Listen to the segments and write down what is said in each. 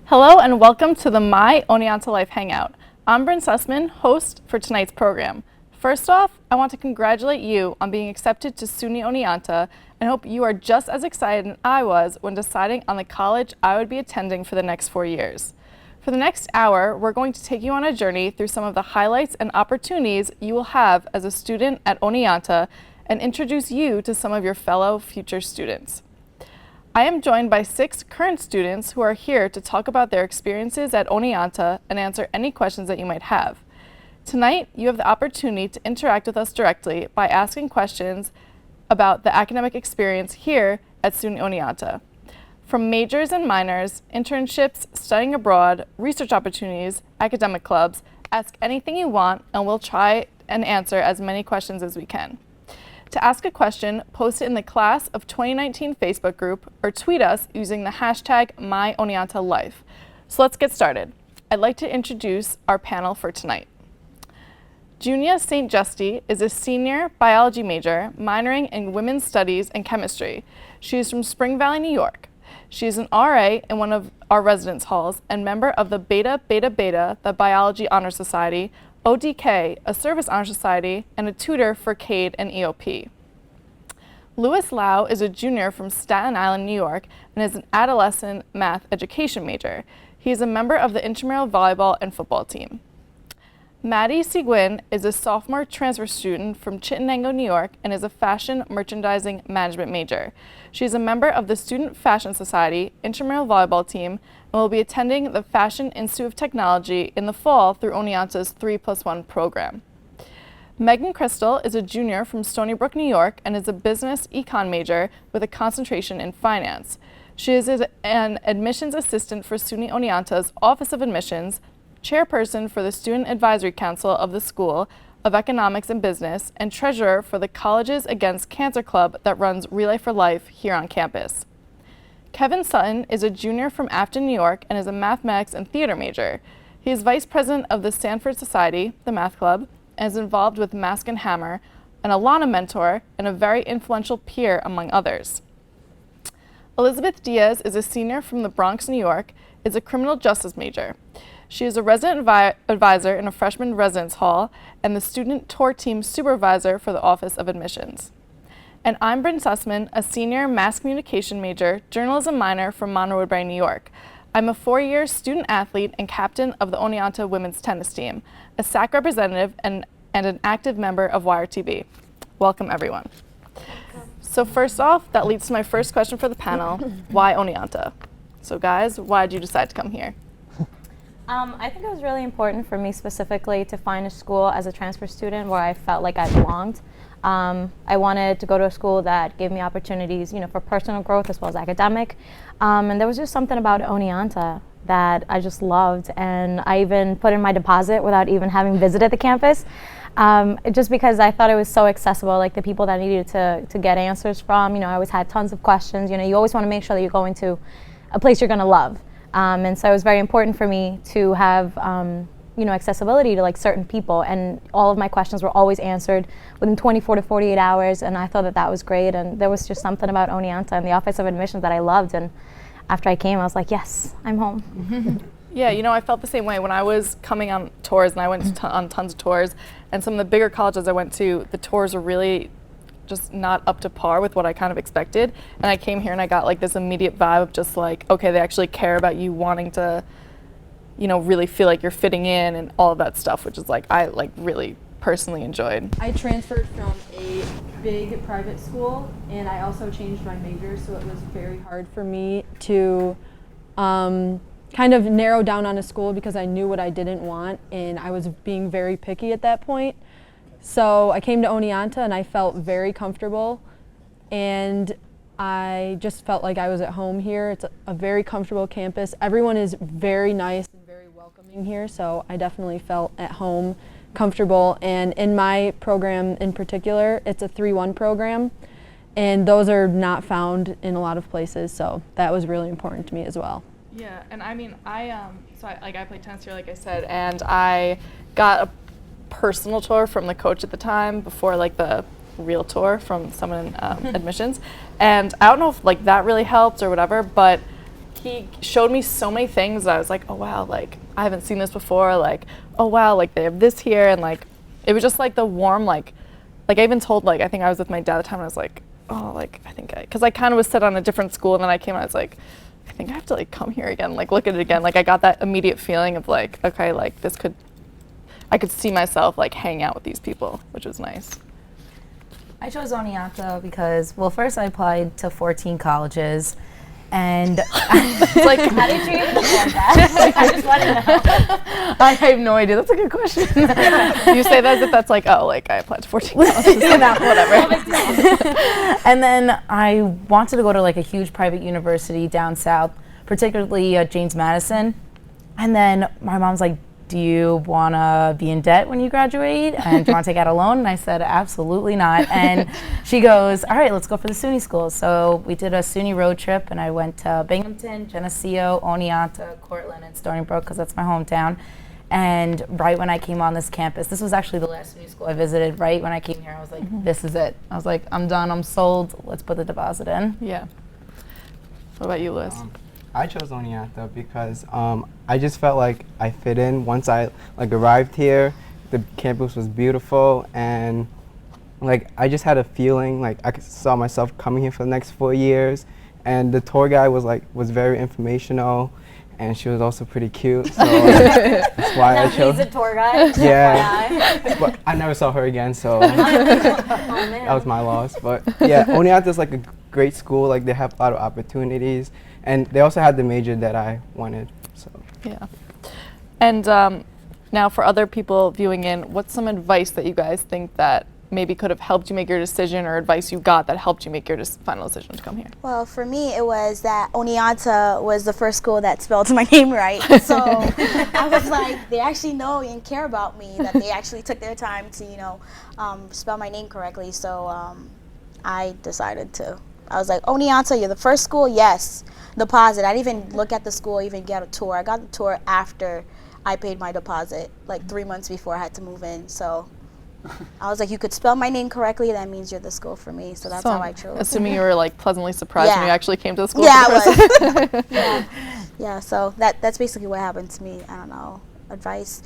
Hello and welcome to the My Oneonta Life Hangout. I'm Bryn Sussman, host for tonight's program. First off, I want to congratulate you on being accepted to SUNY Oneonta and hope you are just as excited as I was when deciding on the college I would be attending for the next 4 years. For the next hour, we're going to take you on a journey through some of the highlights and opportunities you will have as a student at Oneonta and introduce you to some of your fellow future students. I am joined by 6 current students who are here to talk about their experiences at Oneonta and answer any questions that you might have. Tonight, you have the opportunity to interact with us directly by asking questions about the academic experience here at SUNY Oneonta. From majors and minors, internships, studying abroad, research opportunities, academic clubs, ask anything you want and we'll try and answer as many questions as we can. To ask a question, post it in the Class of 2019 Facebook group or tweet us using the hashtag My Oneonta Life. So let's get started. I'd like to introduce our panel for tonight. Junia St. Justy is a senior biology major minoring in women's studies and chemistry. She is from Spring Valley, New York. She is an RA in one of our residence halls and member of the Beta Beta Beta, the Biology Honor Society, ODK, a Service Honor Society, and a tutor for CADE and EOP. Louis Lau is a junior from Staten Island, New York, and is an adolescent math education major. He is a member of the intramural volleyball and football team. Maddie Seguin is a sophomore transfer student from Chittenango, New York, and is a fashion merchandising management major. She is a member of the Student Fashion Society, intramural volleyball team, and will be attending the Fashion Institute of Technology in the fall through Oneonta's 3+1 program. Megan Crystal is a junior from Stony Brook, New York, and is a business econ major with a concentration in finance. She is an admissions assistant for SUNY Oneonta's Office of Admissions, chairperson for the Student Advisory Council of the School of Economics and Business, and treasurer for the Colleges Against Cancer Club that runs Relay for Life here on campus. Kevin Sutton is a junior from Afton, New York, and is a mathematics and theater major. He is vice president of the Sanford Society, the math club, and is involved with Mask and Hammer, an Alana mentor, and a very influential peer among others. Elizabeth Diaz is a senior from the Bronx, New York, is a criminal justice major. She is a resident advisor in a freshman residence hall and the student tour team supervisor for the Office of Admissions. And I'm Bryn Sussman, a senior mass communication major, journalism minor from Monroe Woodbury, New York. I'm a 4-year student athlete and captain of the Oneonta women's tennis team, a SAC representative and an active member of WireTV. Welcome, everyone. So first off, that leads to my first question for the panel. Why Oneonta? So guys, why did you decide to come here? I think it was really important for me specifically to find a school as a transfer student where I felt like I belonged. I wanted to go to a school that gave me opportunities, for personal growth as well as academic. And there was just something about Oneonta that I just loved, and I even put in my deposit without even having visited the campus, just because I thought it was so accessible, like the people that I needed to get answers from. I always had tons of questions. You always want to make sure that you're going to a place you're going to love. And so it was very important for me to have, accessibility to certain people, and all of my questions were always answered within 24 to 48 hours, and I thought that was great. And there was just something about Oneonta and the Office of Admissions that I loved, and after I came, I was like, yes, I'm home. Yeah, I felt the same way when I was coming on tours, and I went on tons of tours, and some of the bigger colleges I went to, the tours were really just not up to par with what I kind of expected. And I came here and I got this immediate vibe of just okay, they actually care about you wanting to, really feel like you're fitting in and all of that stuff, which is I really personally enjoyed. I transferred from a big private school, and I also changed my major, so it was very hard for me to kind of narrow down on a school because I knew what I didn't want, and I was being very picky at that point. So I came to Oneonta and I felt very comfortable, and I just felt like I was at home here. It's a very comfortable campus. Everyone is very nice and very welcoming here, so I definitely felt at home, comfortable. And in my program in particular, it's a 3-1 program, and those are not found in a lot of places, so that was really important to me as well. Yeah, and I mean, I played tennis here, like I said, and I got a personal tour from the coach at the time before the real tour from someone in admissions, and I don't know if that really helped or whatever, but he showed me so many things that I was like, oh wow, like I haven't seen this before, like oh wow, like they have this here, and like it was just like the warm, like I even told, like I think I was with my dad at the time and I was like, oh, like I think because I kind of was set on a different school, and then I came and I was like, I think I have to like come here again, like look at it again. Like I got that immediate feeling of like, okay, like I could see myself like hang out with these people, which was nice. I chose Oneonta because, well, first I applied to 14 colleges, and It's like, How did you even afford that? I just want to know. I have no idea. That's a good question. You say that as if that's like, oh, like I applied to 14 colleges. Whatever. and then I wanted to go to like a huge private university down south, particularly James Madison. And then my mom's like, do you want to be in debt when you graduate? And do you want to take out a loan? And I said, absolutely not. And she goes, all right, let's go for the SUNY schools. So we did a SUNY road trip, and I went to Binghamton, Geneseo, Oneonta, Cortland, and Stony Brook, because that's my hometown. And right when I came on this campus, this was actually the last SUNY school I visited. Right when I came here, I was like, this is it. I was like, I'm done, I'm sold, let's put the deposit in. Yeah. What about you, Liz? I chose Oneonta because I just felt like I fit in. Once I like arrived here, the campus was beautiful, and like I just had a feeling like I saw myself coming here for the next 4 years. And the tour guide was very informational, and she was also pretty cute. So that's why I chose. He's a tour guide. Yeah, but I never saw her again, so that was my loss. But yeah, Oneonta is like a great school. Like they have a lot of opportunities. And they also had the major that I wanted, so. Yeah. And now for other people viewing in, what's some advice that you guys think that maybe could have helped you make your decision, or advice you got that helped you make your final decision to come here? Well, for me, it was that Oneonta was the first school that spelled my name right. So I was like, they actually know and care about me, that they actually took their time to, spell my name correctly. So I decided to. I was like, Oneonta, you're the first school? Yes. Deposit. I didn't even look at the school, even get a tour. I got the tour after I paid my deposit, like 3 months before I had to move in. So I was like, you could spell my name correctly, that means you're the school for me. So that's how I chose. Assuming you were like pleasantly surprised when you actually came to the school. Yeah, for the first I was. Yeah, so that's basically what happened to me. I don't know, advice.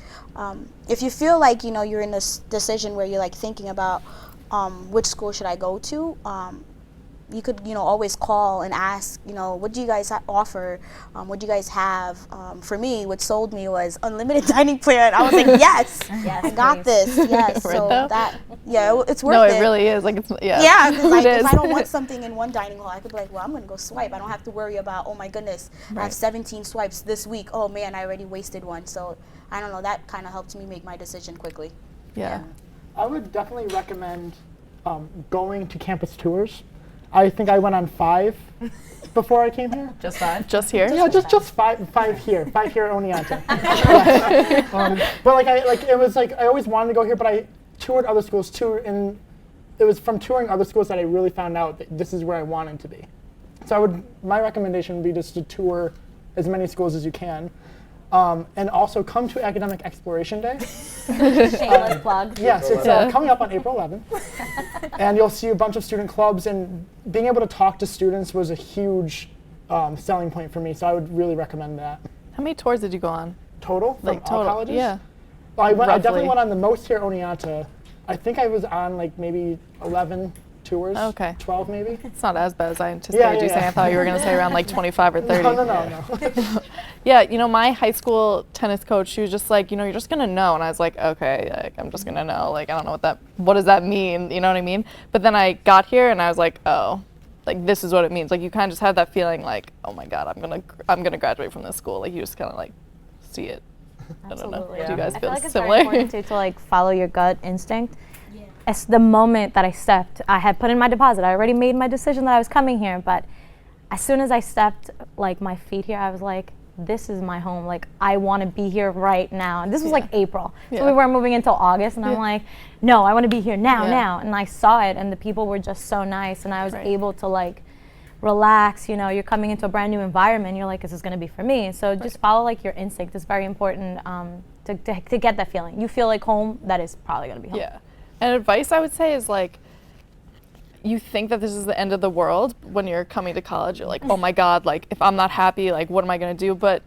If you feel like, you're in this decision where you're like thinking about which school should I go to, you could, always call and ask, what do you guys offer? What do you guys have? For me, what sold me was unlimited dining plan. I was like, yes, I got this. Yes, so that, it's worth it. No, it really is. Like, it's, yeah. Yeah, because like, if I don't want something in one dining hall, I could be like, well, I'm going to go swipe. I don't have to worry about, oh my goodness, I have 17 swipes this week. Oh man, I already wasted one. So I don't know, that kind of helped me make my decision quickly. Yeah. I would definitely recommend going to campus tours. I think I went on 5 before I came here. Just 5? Just here? Yeah, just 5 here. 5 here at Oneonta. Yeah. But it was like I always wanted to go here, but I toured other schools too, and it was from touring other schools that I really found out that this is where I wanted to be. So my recommendation would be just to tour as many schools as you can. And also come to Academic Exploration Day. Shameless plug. Yes, it's coming up on April 11th. And you'll see a bunch of student clubs, and being able to talk to students was a huge selling point for me, so I would really recommend that. How many tours did you go on? Total? From all colleges? Yeah. Well, I definitely went on the most here at Oneonta. I think I was on like maybe 11 tours. Okay. 12 maybe. It's not as bad as I anticipated you saying. I thought you were going to say around like 25 or 30. No. Yeah, my high school tennis coach, she was just like, you're just going to know. And I was like, okay, like, I'm just going to know. Like, I don't know what does that mean? You know what I mean? But then I got here and I was like, oh, like, this is what it means. Like, you kind of just have that feeling like, oh my God, I'm gonna graduate from this school. Like, you just kind of like see it. Absolutely. I don't know. Do you guys I feel feel like it's similar? very important to like follow your gut instinct. It's the moment that I stepped, I had put in my deposit. I already made my decision that I was coming here, but as soon as I stepped like my feet here, I was like, this is my home. Like, I want to be here right now. And this was like April. So we weren't moving until August, and I'm like, no, I want to be here now. And I saw it, and the people were just so nice, and I was able to like relax. You're coming into a brand new environment. You're like, this is going to be for me. So just follow like your instinct. It's very important to get that feeling. You feel like home, that is probably going to be home. Yeah. And advice I would say is like, you think that this is the end of the world when you're coming to college. You're like, oh my God, like if I'm not happy, like what am I gonna do? But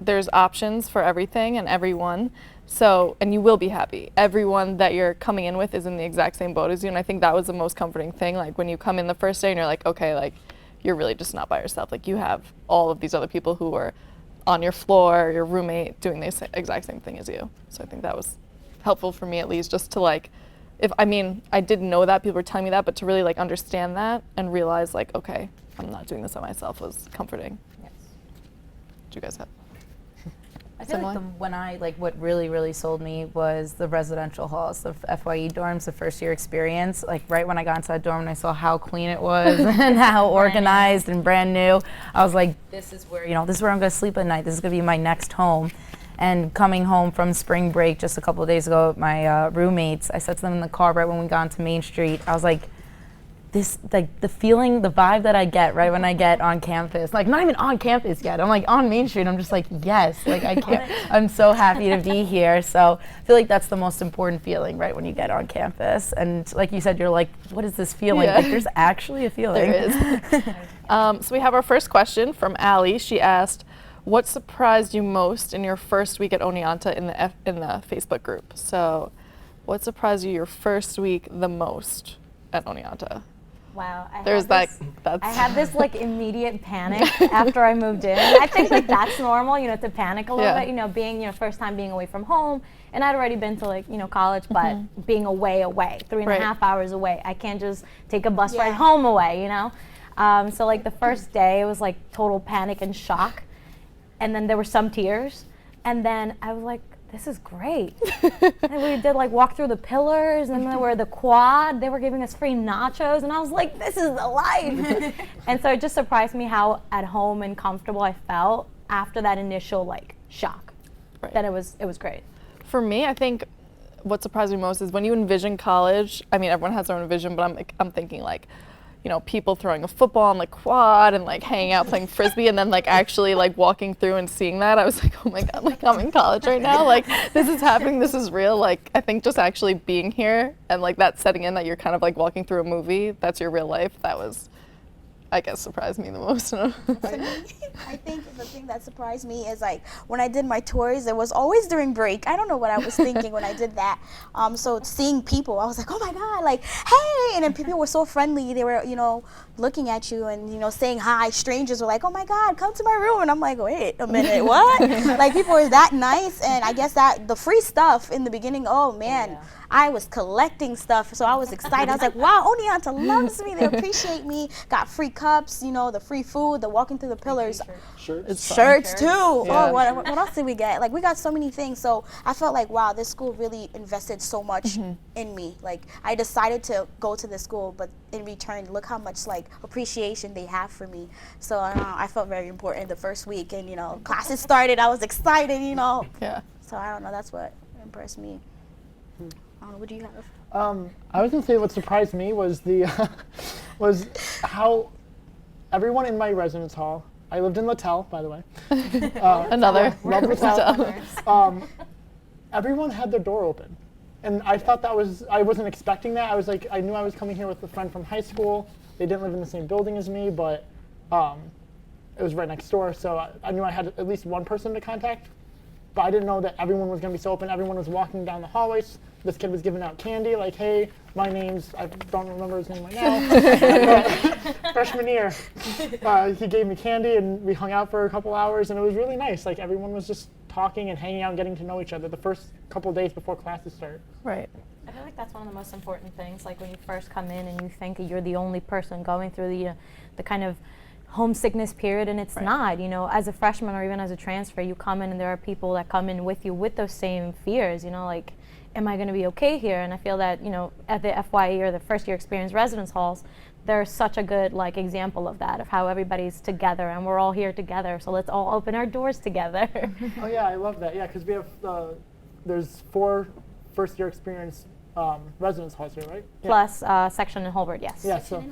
there's options for everything and everyone. So, and you will be happy. Everyone that you're coming in with is in the exact same boat as you. And I think that was the most comforting thing. Like when you come in the first day and you're like, okay, like you're really just not by yourself. Like you have all of these other people who are on your floor, your roommate doing the exact same thing as you. So I think that was helpful for me at least, just to like, I didn't know that, people were telling me that, but to really like understand that and realize like, okay, I'm not doing this by myself was comforting. Yes. Did you guys have? I feel like what really sold me was the residential halls, the FYE dorms, the first year experience. Like right when I got into that dorm and I saw how clean it was and how organized and brand new, I was like, this is where I'm gonna sleep at night. This is gonna be my next home. And coming home from spring break just a couple of days ago with my roommates, I said to them in the car right when we got onto Main Street, I was like, this, like the feeling, the vibe that I get right when I get on campus, like not even on campus yet, I'm like on Main Street, I'm just like, yes, like I'm so happy to be here. So I feel like that's the most important feeling right when you get on campus. And like you said, you're like, what is this feeling? Yeah. Like there's actually a feeling. There is. So we have our first question from Allie. She asked, what surprised you most in your first week at Oneonta in the Facebook group? So what surprised you your first week the most at Oneonta? Wow. I had this like immediate panic after I moved in. I think like that's normal, to panic a little bit, being, first time being away from home. And I'd already been to like, college, but being away, 3.5 hours away. I can't just take a bus ride home away, So like the first day it was like total panic and shock. And then there were some tears. And then I was like, this is great. And we did like walk through the pillars, and then there were the quad. They were giving us free nachos, and I was like, this is the life. And so it just surprised me how at home and comfortable I felt after that initial like shock. Right. Then it was great. For me, I think what surprised me most is when you envision college. I mean, everyone has their own vision, but I'm thinking like, people throwing a football on the quad and like hanging out playing frisbee, and then like actually like walking through and seeing that, I was like, oh my God, like I'm in college right now, like this is happening, this is real. Like I think just actually being here and like that setting in that you're kind of like walking through a movie, that's your real life, that was, I guess, surprised me the most. I think the thing that surprised me is like when I did my tours, it was always during break. I don't know what I was thinking when I did that. So seeing people, I was like, oh my God, like, hey, and then people were so friendly. They were, looking at you and, saying hi. Strangers were like, oh my God, come to my room. And I'm like, wait a minute, what? Like people were that nice. And I guess that the free stuff in the beginning, oh man. Yeah. I was collecting stuff, so I was excited. I was like, wow, Oneonta loves me. They appreciate me. Got free cups, the free food, the walking through the pillars. Shirts too. Yeah. Oh, what else did we get? Like, we got so many things. So I felt like, wow, this school really invested so much in me. Like, I decided to go to this school, but in return, look how much, like, appreciation they have for me. So I felt very important the first week. And, classes started. I was excited, Yeah. So I don't know. That's what impressed me. What do you have? I was gonna say what surprised me was was how everyone in my residence hall. I lived in Littell, by the way. Another. Love Littell. Everyone had their door open, and I thought I wasn't expecting that. I was like, I knew I was coming here with a friend from high school. They didn't live in the same building as me, but it was right next door, so I knew I had at least one person to contact. But I didn't know that everyone was going to be so open. Everyone was walking down the hallways. This kid was giving out candy, like, hey, my name's, I don't remember his name right now, freshman year. He gave me candy, and we hung out for a couple hours, and it was really nice. Like, everyone was just talking and hanging out and getting to know each other the first couple of days before classes start. Right. I feel like that's one of the most important things, like when you first come in and you think you're the only person going through the kind of homesickness period, and it's not. As a freshman or even as a transfer, you come in and there are people that come in with you with those same fears, like, am I going to be okay here? And I feel that, at the FYE or the first year experience residence halls, there's such a good like example of that, of how everybody's together and we're all here together, so let's all open our doors together. Oh yeah, I love that. Yeah, because we have, there's 4 first year experience residence halls here, right? Plus section in Holbert, yes. Yeah, so,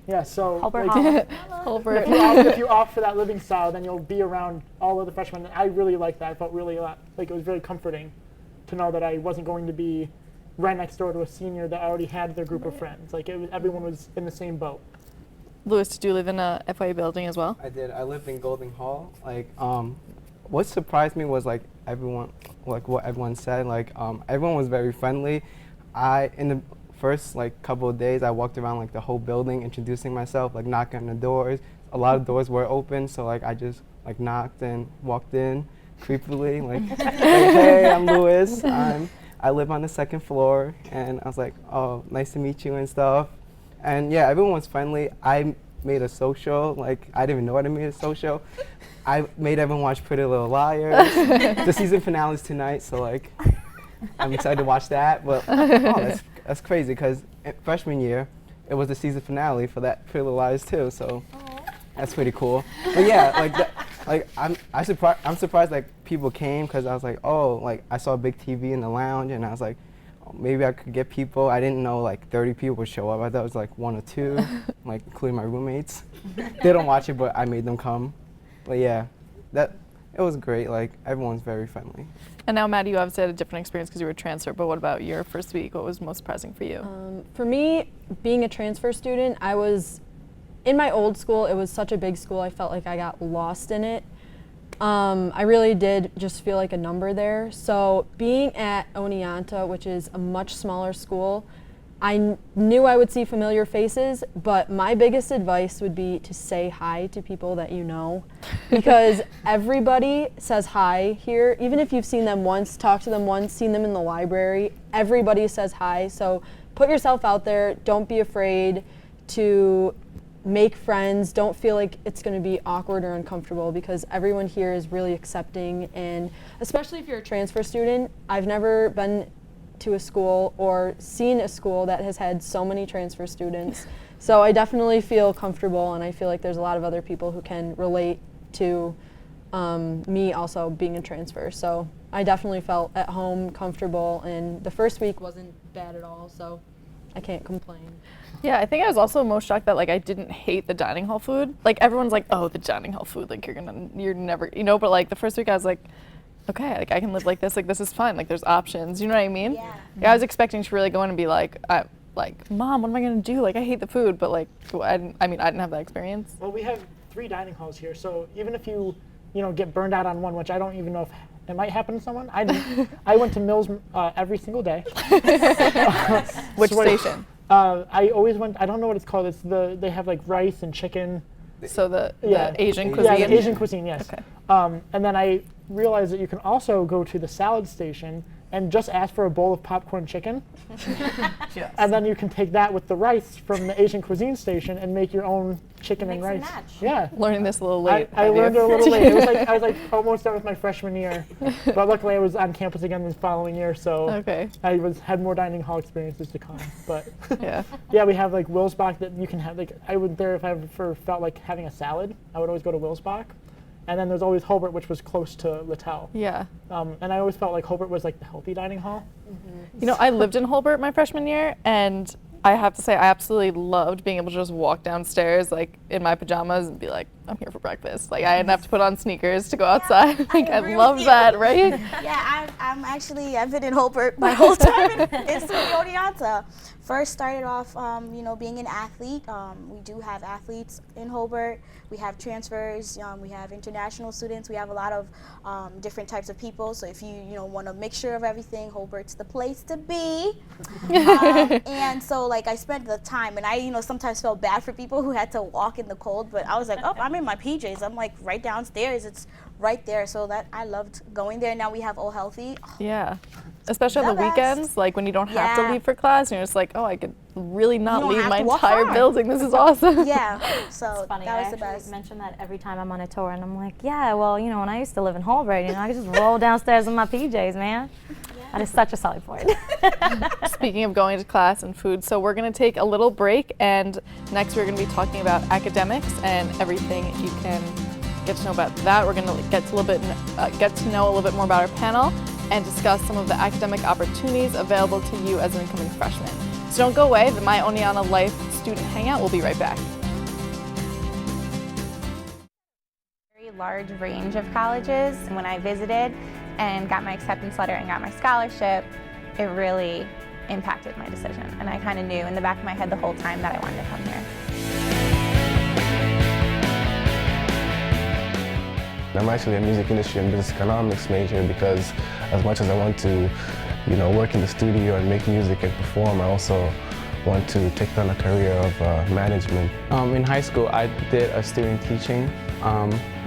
yeah, so Holbert like, Holbert. if you opt for that living style, then you'll be around all of the freshmen. And I really liked that. I felt really like it was very comforting to know that I wasn't going to be right next door to a senior that already had their group of friends. Like everyone was in the same boat. Lewis, did you live in a FYE building as well? I did. I lived in Golden Hall. Like, what surprised me was like everyone, like what everyone said. Like, everyone was very friendly. In the first like couple of days, I walked around like the whole building, introducing myself, like knocking on the doors. A lot of doors were open, so like I just like knocked and walked in creepily, like, hey, I'm Lewis. I live on the second floor, and I was like, oh, nice to meet you and stuff. And yeah, everyone was friendly. I made a social, like I didn't even know I made a social. I made everyone watch Pretty Little Liars. The season finale is tonight, so like I'm excited to watch that. But that's crazy because freshman year it was the season finale for that Pretty Little Liars too. So that's pretty cool. But yeah, I'm surprised like people came because I was like, oh, like I saw a big TV in the lounge and I was like, oh, maybe I could get people. I didn't know like 30 people would show up. I thought it was like 1 or 2, like including my roommates. They don't watch it, but I made them come. But yeah, it was great. Like everyone's very friendly. And now, Maddie, you obviously had a different experience because you were a transfer, but what about your first week? What was most surprising for you? For me, being a transfer student, I was in my old school. It was such a big school. I felt like I got lost in it. I really did just feel like a number there. So being at Oneonta, which is a much smaller school, I knew I would see familiar faces, but my biggest advice would be to say hi to people that you know, because everybody says hi here. Even if you've seen them once, talked to them once, seen them in the library, everybody says hi. So put yourself out there. Don't be afraid to make friends. Don't feel like it's going to be awkward or uncomfortable because everyone here is really accepting, and especially if you're a transfer student. I've never been to a school or seen a school that has had so many transfer students. So I definitely feel comfortable, and I feel like there's a lot of other people who can relate to me also being a transfer. So I definitely felt at home, comfortable, and the first week wasn't bad at all, so I can't complain. Yeah, I think I was also most shocked that like I didn't hate the dining hall food. Like everyone's like, oh, the dining hall food, like you're never, but like the first week I was like, okay, like I can live like this is fun, like there's options, you know what I mean? Yeah. I was expecting to really go in and be like, Mom, what am I gonna do? Like I hate the food, but like I didn't have that experience. Well, we have 3 dining halls here, so even if you get burned out on one, which I don't even know if it might happen to someone. I went to Mills every single day. Which station? I always went. I don't know what it's called. They have like rice and chicken. So the Asian cuisine. Yeah, the Asian cuisine. Yes. Okay. And then I realized that you can also go to the salad station and just ask for a bowl of popcorn chicken. Yes. And then you can take that with the rice from the Asian cuisine station and make your own chicken and rice. Mix and match. Yeah. Learning this a little late. I learned it a little late. I was like almost done with my freshman year, but luckily I was on campus again the following year, so Okay. I had more dining hall experiences to come. But Yeah. yeah, we have like Wilsbach that you can have. Like I would there if I ever felt like having a salad, I would always go to Wilsbach, and then there's always Hobart, which was close to Littell. Yeah. And I always felt like Hobart was like the healthy dining hall. I lived in Holbert my freshman year, and I have to say I absolutely loved being able to just walk downstairs like in my pajamas and be like, I'm here for breakfast. Like I didn't have to put on sneakers to go outside. Like I agree love with you. that, right? Yeah, I've been in Hobart my whole time in SUNY Oneonta. First started off, being an athlete. We do have athletes in Hobart. We have transfers. We have international students. We have a lot of different types of people. So if you want a mixture of everything, Hobart's the place to be. And so like I spent the time, and I sometimes felt bad for people who had to walk in the cold. But I was like, oh, I'm in my PJs. I'm like right downstairs. It's right there. So that I loved going there. Now we have All Healthy. Yeah. Especially on the best. weekends, like when you don't have to Yeah. leave for class, and you're just like, oh, I could really not don't leave have my to walk entire far. building. This is awesome. Yeah. So Funny. that was I the actually best. mention that every time I'm on a tour, and I'm like, yeah, well, when I used to live in Holbrook, I could just roll downstairs in my PJs, man. That is such a selling point. Speaking of going to class and food, so we're going to take a little break, and next we're going to be talking about academics and everything you can get to know about that. We're going to get to know a little bit more about our panel and discuss some of the academic opportunities available to you as an incoming freshman. So don't go away. The My Oneonta Life Student Hangout will be right back. Very large range of colleges. And when I visited and got my acceptance letter and got my scholarship, it really impacted my decision. And I kind of knew in the back of my head the whole time that I wanted to come here. I'm actually a music industry and business economics major because as much as I want to, work in the studio and make music and perform, I also want to take on a career of management. In high school, I did a student teaching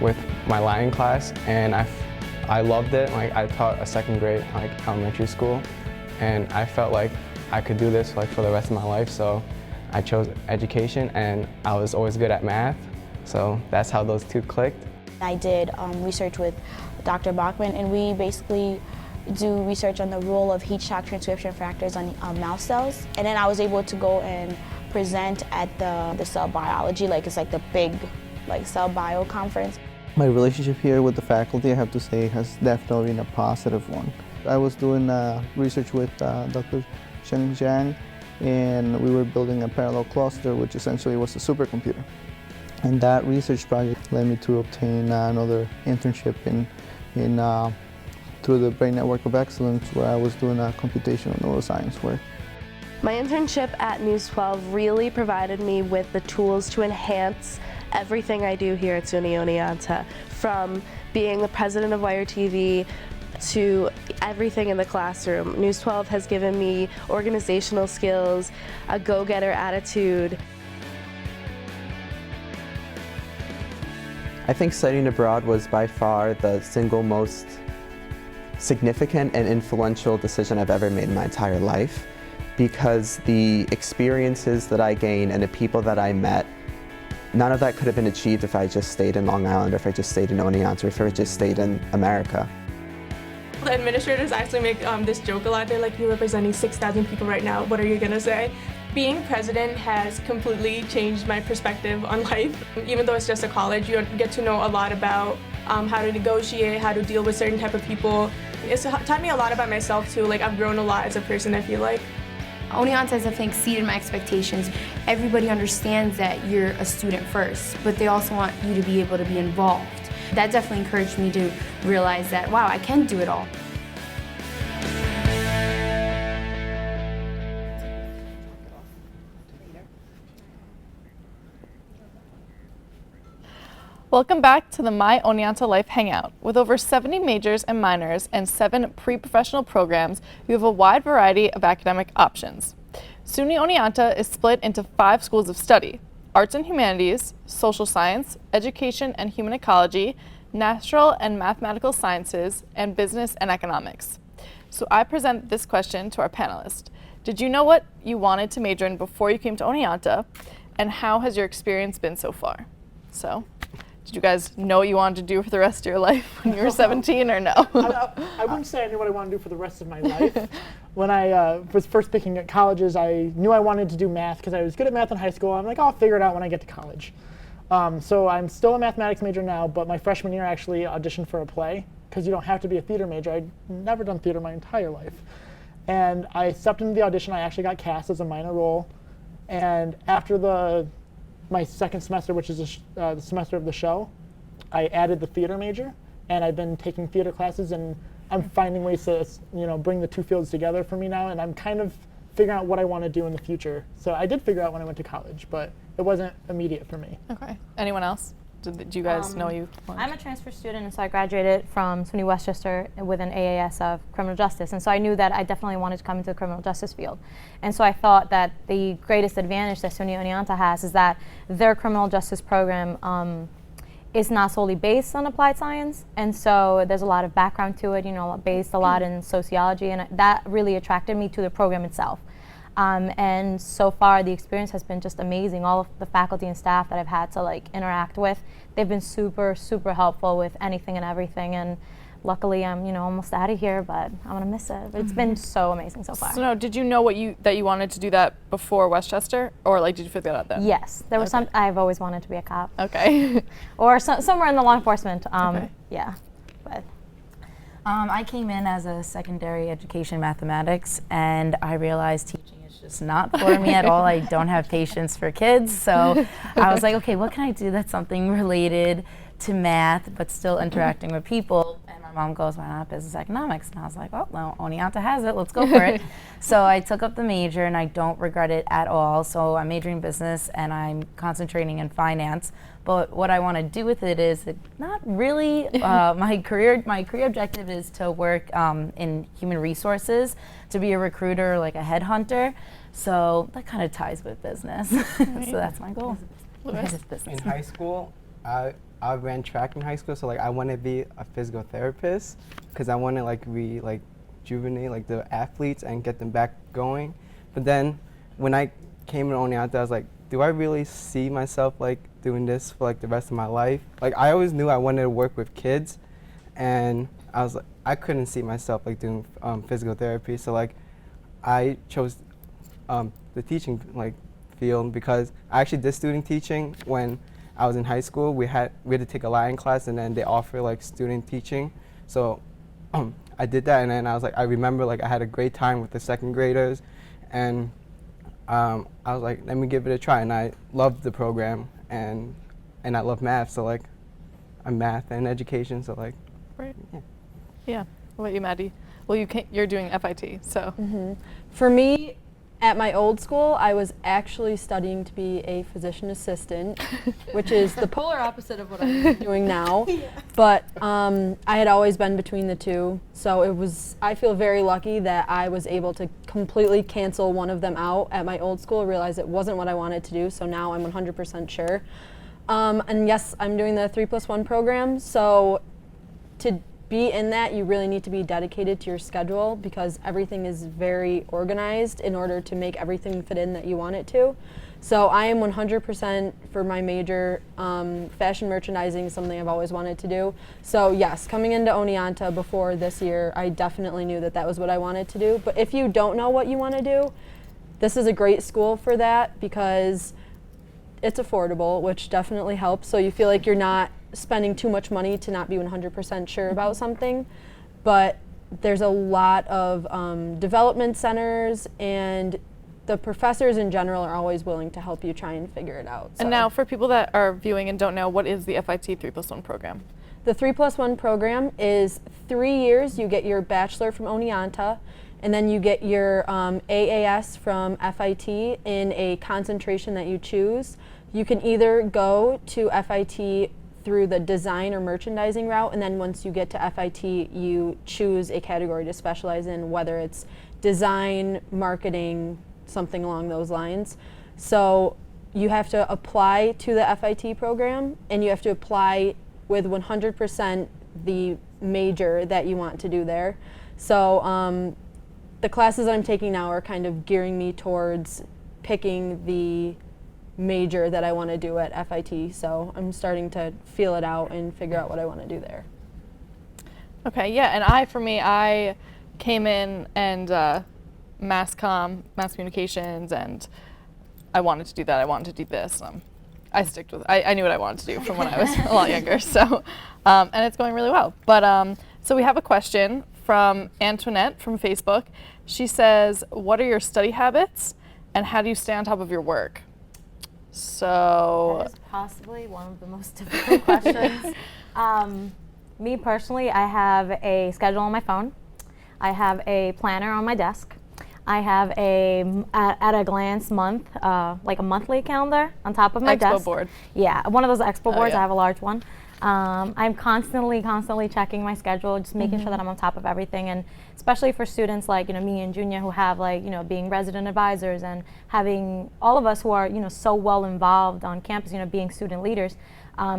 with my Latin class, and I loved it. Like, I taught a second grade elementary school, and I felt like I could do this for the rest of my life. So I chose education, and I was always good at math. So that's how those two clicked. I did research with Dr. Bachman, and we basically do research on the role of heat shock transcription factors on mouse cells. And then I was able to go and present at the cell biology, it's like the big cell bio conference. My relationship here with the faculty, I have to say, has definitely been a positive one. I was doing research with Dr. Shen Zhang, and we were building a parallel cluster, which essentially was a supercomputer. And that research project led me to obtain another internship through the Brain Network of Excellence, where I was doing computational neuroscience work. My internship at News 12 really provided me with the tools to enhance everything I do here at SUNY Oneonta, from being the president of Wire TV to everything in the classroom. News 12 has given me organizational skills, a go-getter attitude. I think studying abroad was by far the single most significant and influential decision I've ever made in my entire life, because the experiences that I gained and the people that I met, none of that could have been achieved if I just stayed in Long Island, or if I just stayed in Oneonta, or if I just stayed in America. The administrators actually make this joke a lot. They're like, you're representing 6,000 people right now, what are you gonna say? Being president has completely changed my perspective on life. Even though it's just a college, you get to know a lot about how to negotiate, how to deal with certain type of people. It's taught me a lot about myself too. I've grown a lot as a person, I feel like. Oneonta has definitely exceeded my expectations. Everybody understands that you're a student first, but they also want you to be able to be involved. That definitely encouraged me to realize that, wow, I can do it all. Welcome back to the My Oneonta Life Hangout. With over 70 majors and minors and 7 pre-professional programs, you have a wide variety of academic options. SUNY Oneonta is split into 5 schools of study: Arts and Humanities, Social Science, Education and Human Ecology, Natural and Mathematical Sciences, and Business and Economics. So I present this question to our panelists. Did you know what you wanted to major in before you came to Oneonta, and how has your experience been so far? So, did you guys know what you wanted to do for the rest of your life when you were 17, or no? I wouldn't say I knew what I wanted to do for the rest of my life. When I was first picking at colleges, I knew I wanted to do math because I was good at math in high school. I'm like, I'll figure it out when I get to college. So I'm still a mathematics major now, but my freshman year I actually auditioned for a play, because you don't have to be a theater major. I'd never done theater my entire life. And I stepped into the audition. I actually got cast as a minor role. And after my second semester, which is the semester of the show, I added the theater major, and I've been taking theater classes, and I'm finding ways to bring the two fields together for me now, and I'm kind of figuring out what I want to do in the future. So I did figure out when I went to college, but it wasn't immediate for me. Okay. Anyone else? Did you guys know you wanted? I'm a transfer student, and so I graduated from SUNY Westchester with an AAS of criminal justice. And so I knew that I definitely wanted to come into the criminal justice field. And so I thought that the greatest advantage that SUNY Oneonta has is that their criminal justice program is not solely based on applied science. And so there's a lot of background to it, based a lot in sociology. And that really attracted me to the program itself. And so far the experience has been just amazing. All of the faculty and staff that I've had to interact with, they've been super, super helpful with anything and everything. And luckily I'm, almost out of here, but I'm gonna miss it. But it's been so amazing so far. So no, did you know that you wanted to do that before Westchester, or did you figure that out then? Yes, there was I've always wanted to be a cop. Okay. Or somewhere in the law enforcement. Okay. Yeah, but. I came in as a secondary education mathematics, and I realized teaching is just not for me at all. I don't have patience for kids, so I was like, okay, what can I do that's something related to math but still interacting with people? And My mom goes, why not business economics? And I was like, oh, well, Oneonta has it, let's go for it. So I took up the major and I don't regret it at all. So I'm majoring in business and I'm concentrating in finance. But what I want to do with it is not really, my career objective is to work in human resources, to be a recruiter, like a headhunter. So that kind of ties with business. So that's my goal. In high school, I ran track in high school, so like I want to be a physical therapist because I want to like rejuvenate like the athletes and get them back going. But then when I came to Oneonta, I was like, do I really see myself like doing this for like the rest of my life? Like I always knew I wanted to work with kids, and I was like, I couldn't see myself like doing physical therapy. So like I chose the teaching like field because I actually did student teaching when I was in high school. We had to take a Latin class, and then they offer like student teaching. So I did that, and then I was like, I remember like I had a great time with the second graders, and I was like, let me give it a try, and I loved the program, and I love math, so like I'm math and education, so like right. Yeah. What about you, Maddie? Well, you're doing FIT, so. For me, at my old school, I was actually studying to be a physician assistant, which is the polar opposite of what I'm doing now. But I had always been between the two, so I feel very lucky that I was able to completely cancel one of them out at my old school, realize it wasn't what I wanted to do, so now I'm 100% sure. And yes, I'm doing the 3+1 program, so to be in that, you really need to be dedicated to your schedule because everything is very organized in order to make everything fit in that you want it to. So I am 100% for my major. Fashion merchandising is something I've always wanted to do. So yes, coming into Oneonta before this year, I definitely knew that that was what I wanted to do. But if you don't know what you want to do, this is a great school for that because it's affordable, which definitely helps. So you feel like you're not spending too much money to not be 100% sure about something, but there's a lot of development centers, and the professors in general are always willing to help you try and figure it out. So. And now for people that are viewing and don't know, what is the FIT 3+1 program? The 3+1 program is 3 years. You get your bachelor from Oneonta, and then you get your AAS from FIT in a concentration that you choose. You can either go to FIT through the design or merchandising route, and then once you get to FIT, you choose a category to specialize in, whether it's design, marketing, something along those lines. So you have to apply to the FIT program, and you have to apply with 100% the major that you want to do there. So the classes that I'm taking now are kind of gearing me towards picking the major that I want to do at FIT, so I'm starting to feel it out and figure out what I want to do there. Okay, yeah, and I came in and mass communications, and I wanted to do that. I wanted to do this. I sticked with. I knew what I wanted to do from when I was a lot younger. So, and it's going really well. But so we have a question from Antoinette from Facebook. She says, "What are your study habits, and how do you stay on top of your work?" So that is possibly one of the most difficult questions. Me personally, I have a schedule on my phone. I have a planner on my desk. I have a at a glance month, like a monthly calendar on top of my desk. Expo board. Yeah, one of those expo boards. Yeah. I have a large one. I'm constantly checking my schedule, just making sure that I'm on top of everything, and especially for students like me and Junior who have being resident advisors and having all of us who are so well involved on campus, being student leaders.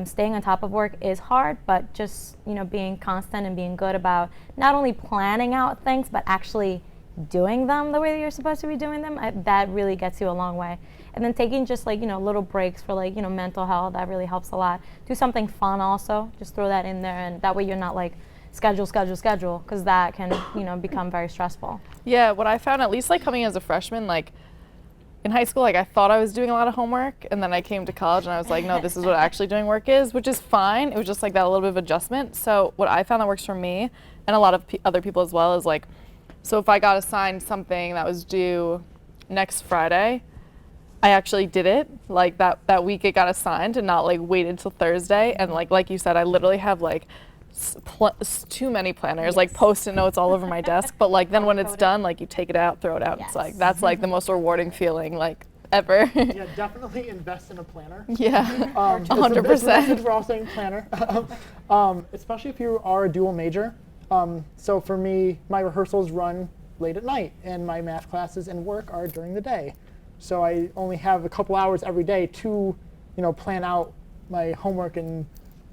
Staying on top of work is hard, but just being constant and being good about not only planning out things but actually doing them the way that you're supposed to be doing them, that really gets you a long way. And then taking just little breaks for mental health, that really helps a lot. Do something fun also, just throw that in there, and that way you're not schedule, because that can become very stressful. Yeah, what I found, at least coming as a freshman, in high school, I thought I was doing a lot of homework, and then I came to college and I was like, no, this is what actually doing work is, which is fine. It was just that little bit of adjustment. So what I found that works for me, and a lot of other people as well, is so if I got assigned something that was due next Friday, I actually did it. That week it got assigned, and not waited till Thursday. And like you said, I literally have too many planners, like Post-it notes all over my desk. But like then when it's done, like you take it out, throw it out. It's like that's like the most rewarding feeling like ever. Yeah, definitely invest in a planner. Yeah, 100%. We're all saying planner, especially if you are a dual major. So for me, my rehearsals run late at night, and my math classes and work are during the day. So I only have a couple hours every day to, plan out my homework and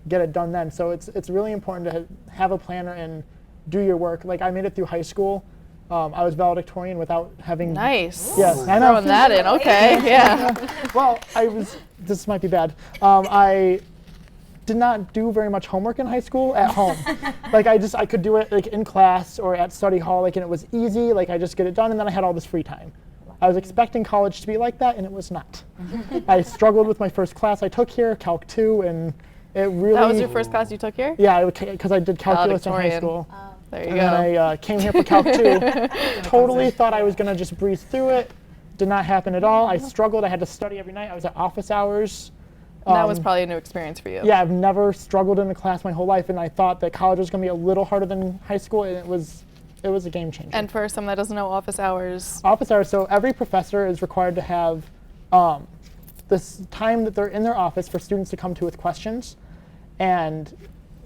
get it done then. So it's really important to have a planner and do your work. Like I made it through high school. I was valedictorian without having. Nice. Yes, I know. Throwing that in. Okay. Yeah. Well, this might be bad. I did not do very much homework in high school at home. Like I could do it like in class or at study hall, like, and it was easy. Like I just get it done, and then I had all this free time. I was expecting college to be like that, and it was not. I struggled with my first class I took here, Calc 2, and it really. That was your first class you took here? Yeah, because I did calculus in high school. There you and go. then I came here for Calc 2. Totally thought I was going to just breeze through it. Did not happen at all. I struggled. I had to study every night. I was at office hours. That was probably a new experience for you. Yeah, I've never struggled in a class my whole life, and I thought that college was going to be a little harder than high school, and it was a game changer. And for someone that doesn't know office hours? Office hours, so every professor is required to have this time that they're in their office for students to come to with questions. And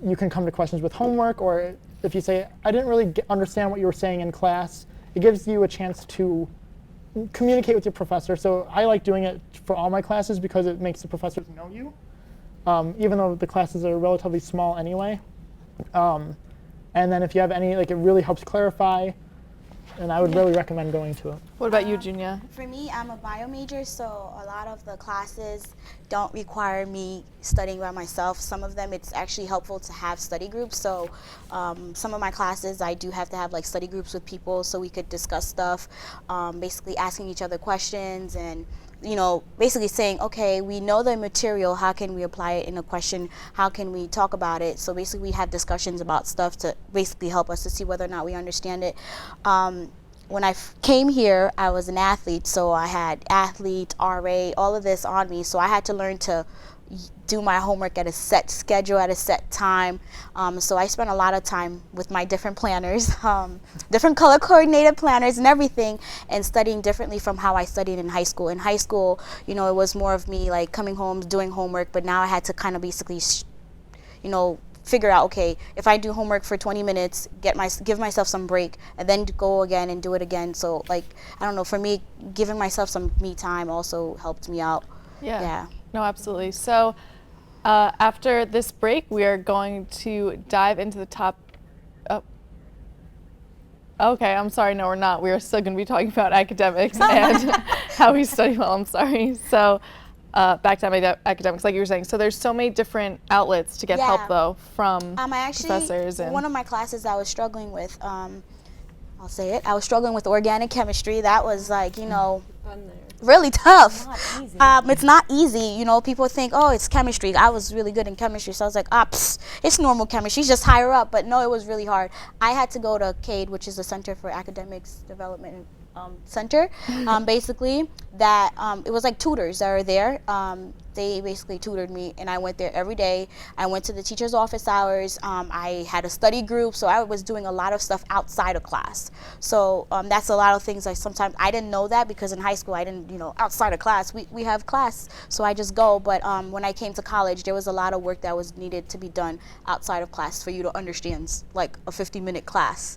you can come to questions with homework, or if you say, I didn't really understand what you were saying in class, it gives you a chance to communicate with your professor. So I like doing it for all my classes because it makes the professors know you, even though the classes are relatively small anyway. And then if you have any, like it really helps clarify, and I would really recommend going to it. What about you, Junia? For me, I'm a bio major, so a lot of the classes don't require me studying by myself. Some of them, it's actually helpful to have study groups. So some of my classes, I do have to have like study groups with people so we could discuss stuff, basically asking each other questions and basically saying, okay, we know the material, how can we apply it in a question? How can we talk about it? So basically we have discussions about stuff to basically help us to see whether or not we understand it. When I came here, I was an athlete, so I had athlete, RA, all of this on me. So I had to learn to do my homework at a set schedule, at a set time. So I spent a lot of time with my different planners, different color coordinated planners and everything, and studying differently from how I studied in high school. In high school, it was more of me like coming home, doing homework, but now I had to kind of basically, figure out, okay, if I do homework for 20 minutes, give myself some break, and then go again and do it again. So like, I don't know, for me, giving myself some me time also helped me out. Yeah. No, absolutely. So after this break, we are going to dive into the top. Oh. Okay, I'm sorry. No, we're not. We are still going to be talking about academics and how we study well. I'm sorry. So back to academics, like you were saying. So there's so many different outlets to get help, though, from professors. And one of my classes I was struggling with, I'll say it, I was struggling with organic chemistry. That was like, really tough. It's not easy. People think, oh, it's chemistry. I was really good in chemistry, so I was like, it's normal chemistry. It's just higher up. But no, it was really hard. I had to go to CADE, which is the Center for Academics Development Center. Basically, that it was like tutors that are there. They basically tutored me, and I went there every day. I went to the teacher's office hours. I had a study group, so I was doing a lot of stuff outside of class. So that's a lot of things sometimes I didn't know that because in high school I didn't, outside of class, we have class, so I just go. But when I came to college, there was a lot of work that was needed to be done outside of class for you to understand, like a 50-minute class.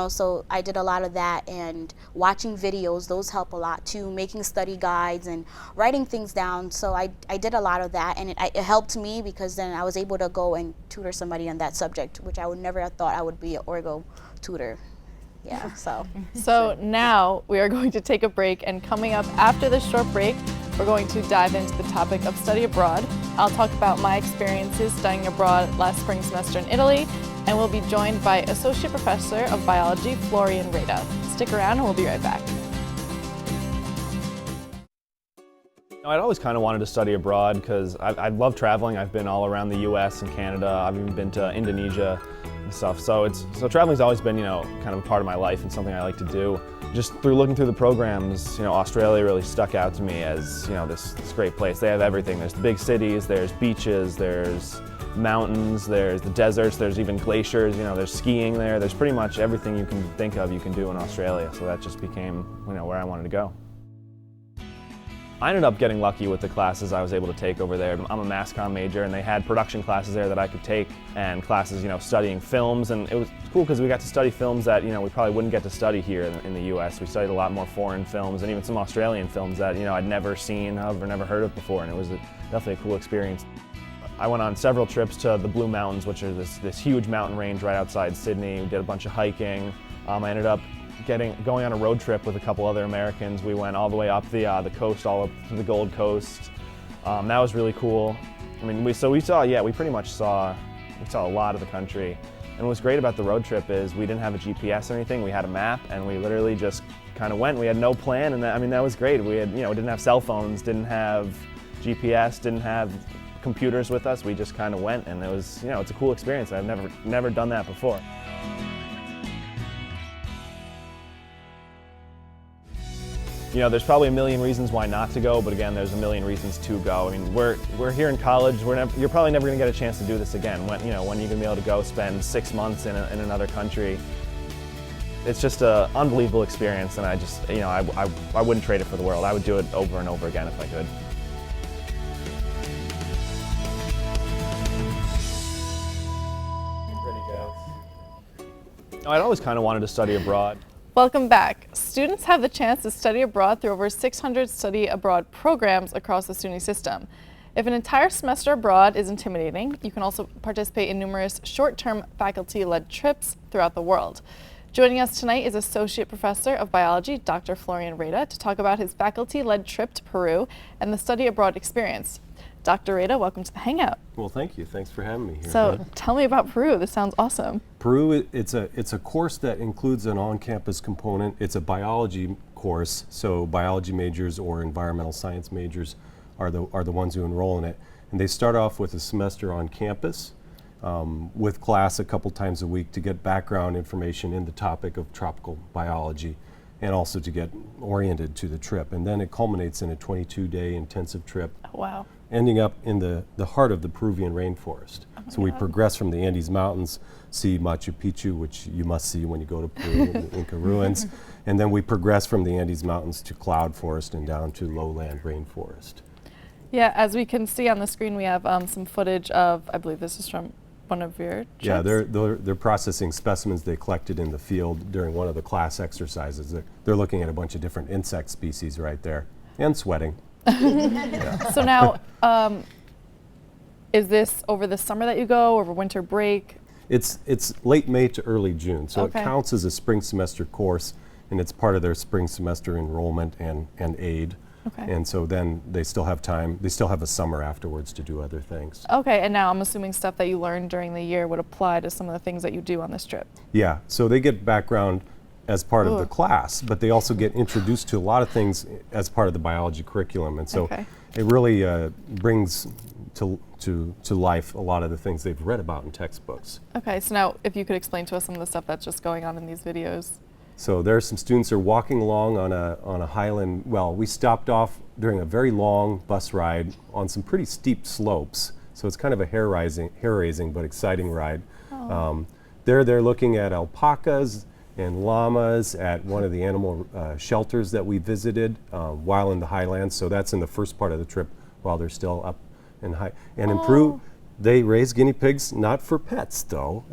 So I did a lot of that, and watching videos, those help a lot too, making study guides and writing things down. So I did a lot of that, and it helped me because then I was able to go and tutor somebody on that subject, which I would never have thought I would be an orgo tutor. Yeah, so. So now we are going to take a break, and coming up after this short break, we're going to dive into the topic of study abroad. I'll talk about my experiences studying abroad last spring semester in Italy, and we'll be joined by Associate Professor of Biology, Florian Reda. Stick around and we'll be right back. I'd always kind of wanted to study abroad because I love traveling. I've been all around the US and Canada. I've even been to Indonesia and stuff. So traveling's always been, kind of a part of my life and something I like to do. Just looking through the programs, Australia really stuck out to me as, this great place. They have everything. There's big cities, there's beaches, there's mountains, there's the deserts, there's even glaciers, there's skiing there. There's pretty much everything you can think of you can do in Australia. So that just became, where I wanted to go. I ended up getting lucky with the classes I was able to take over there. I'm a mass comm major, and they had production classes there that I could take, and classes, studying films, and it was cool because we got to study films that, we probably wouldn't get to study here in the U.S. We studied a lot more foreign films, and even some Australian films that, I'd never seen of or never heard of before, and it was definitely a cool experience. I went on several trips to the Blue Mountains, which are this huge mountain range right outside Sydney. We did a bunch of hiking. I ended up going on a road trip with a couple other Americans. We went all the way up the coast, all up to the Gold Coast. That was really cool. We pretty much saw a lot of the country. And what was great about the road trip is we didn't have a GPS or anything. We had a map, and we literally just kind of went. We had no plan, and that was great. We had, didn't have cell phones, didn't have GPS, didn't have computers with us. We just kind of went, and it was, it's a cool experience. I've never done that before. There's probably a million reasons why not to go, but again, there's a million reasons to go. We're here in college. You're probably never going to get a chance to do this again. When you're going to be able to go spend 6 months in another country. It's just an unbelievable experience, and I just, I wouldn't trade it for the world. I would do it over and over again if I could. I'd always kind of wanted to study abroad. Welcome back. Students have the chance to study abroad through over 600 study abroad programs across the SUNY system. If an entire semester abroad is intimidating, you can also participate in numerous short-term faculty-led trips throughout the world. Joining us tonight is Associate Professor of Biology, Dr. Florian Reda, to talk about his faculty-led trip to Peru and the study abroad experience. Dr. Reda, welcome to the Hangout. Well, thank you. Thanks for having me here. So tell me about Peru. This sounds awesome. Peru, it's a course that includes an on-campus component. It's a biology course, so biology majors or environmental science majors are the ones who enroll in it. And they start off with a semester on campus with class a couple times a week to get background information in the topic of tropical biology and also to get oriented to the trip. And then it culminates in a 22-day intensive trip. Oh, wow. Ending up in the heart of the Peruvian rainforest. So we progress from the Andes Mountains, see Machu Picchu, which you must see when you go to Peru, the Inca ruins, and then we progress from the Andes Mountains to cloud forest and down to lowland rainforest. Yeah, as we can see on the screen, we have some footage of, I believe this is from one of your trips? Yeah, they're processing specimens they collected in the field during one of the class exercises. They're looking at a bunch of different insect species right there, and sweating. Yeah. So now, is this over the summer that you go, over winter break? It's late May to early June, so Okay. it counts as a spring semester course, and it's part of their spring semester enrollment and aid. Okay. And so then they still have time, they still have a summer afterwards to do other things. Okay, and now I'm assuming stuff that you learned during the year would apply to some of the things that you do on this trip. Yeah, so they get background as part of the Ooh. class, but they also get introduced to a lot of things as part of the biology curriculum, and so Okay. it really brings to life a lot of the things they've read about in textbooks. Okay, so now if you could explain to us some of the stuff that's just going on in these videos. So there are some students who are walking along on a highland. Well, we stopped off during a very long bus ride on some pretty steep slopes, so it's kind of a hair-raising but exciting ride. Oh. They're looking at alpacas and llamas at one of the animal shelters that we visited while in the highlands. So that's in the first part of the trip while they're still up in high. And in Peru, they raise guinea pigs, not for pets though.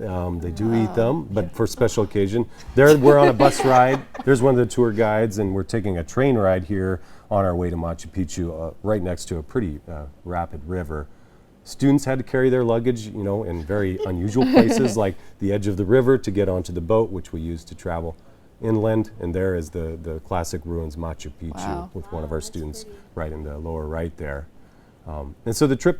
They do eat them, but for special occasion. We're on a bus ride. There's one of the tour guides, and we're taking a train ride here on our way to Machu Picchu, right next to a pretty rapid river. Students had to carry their luggage, in very unusual places like the edge of the river to get onto the boat, which we use to travel inland. And there is the classic ruins Machu Picchu. Wow. With one of our students right in the lower right there. And so the trip,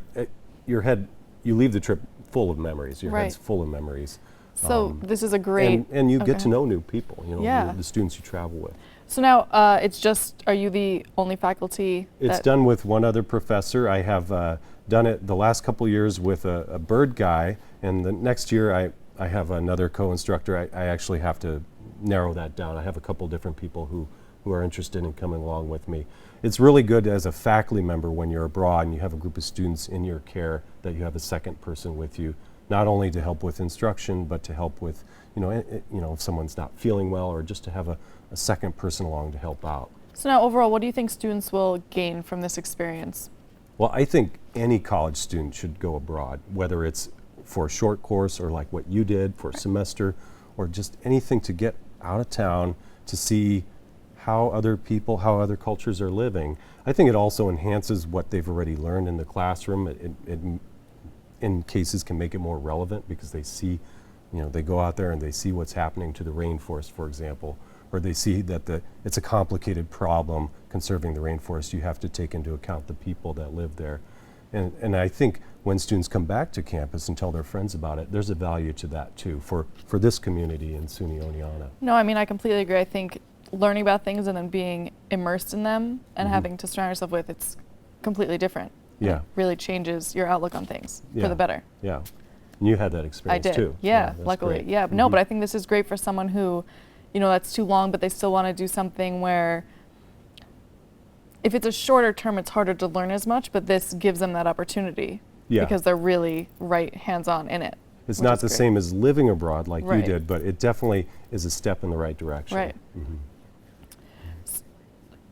you leave the trip full of memories. Your head's full of memories. So this is a great... And you get okay. to know new people, Yeah. the students you travel with. So now are you the only faculty? It's done with one other professor. I have done it the last couple years with a bird guy, and the next year I have another co-instructor. I actually have to narrow that down. I have a couple different people who who are interested in coming along with me. It's really good as a faculty member when you're abroad and you have a group of students in your care that you have a second person with you, not only to help with instruction, but to help with, if someone's not feeling well, or just to have a second person along to help out. So now overall, what do you think students will gain from this experience? Well, I think any college student should go abroad, whether it's for a short course or like what you did for a semester, or just anything to get out of town to see how other people, how other cultures are living. I think it also enhances what they've already learned in the classroom. It in cases can make it more relevant because they see, they go out there and they see what's happening to the rainforest, for example, or they see that it's a complicated problem conserving the rainforest. You have to take into account the people that live there. And I think when students come back to campus and tell their friends about it, there's a value to that too for this community in SUNY Oneonta. No, I mean, I completely agree. I think learning about things and then being immersed in them and having to surround yourself with, it's completely different. Yeah. It really changes your outlook on things for the better. Yeah. And you had that experience I did. too. Yeah, that's luckily. great. Yeah, no, but I think this is great for someone who, that's too long, but they still want to do something where if it's a shorter term, it's harder to learn as much, but this gives them that opportunity because they're really hands-on in it. It's not the same as living abroad like you did, but it definitely is a step in the right direction. Right.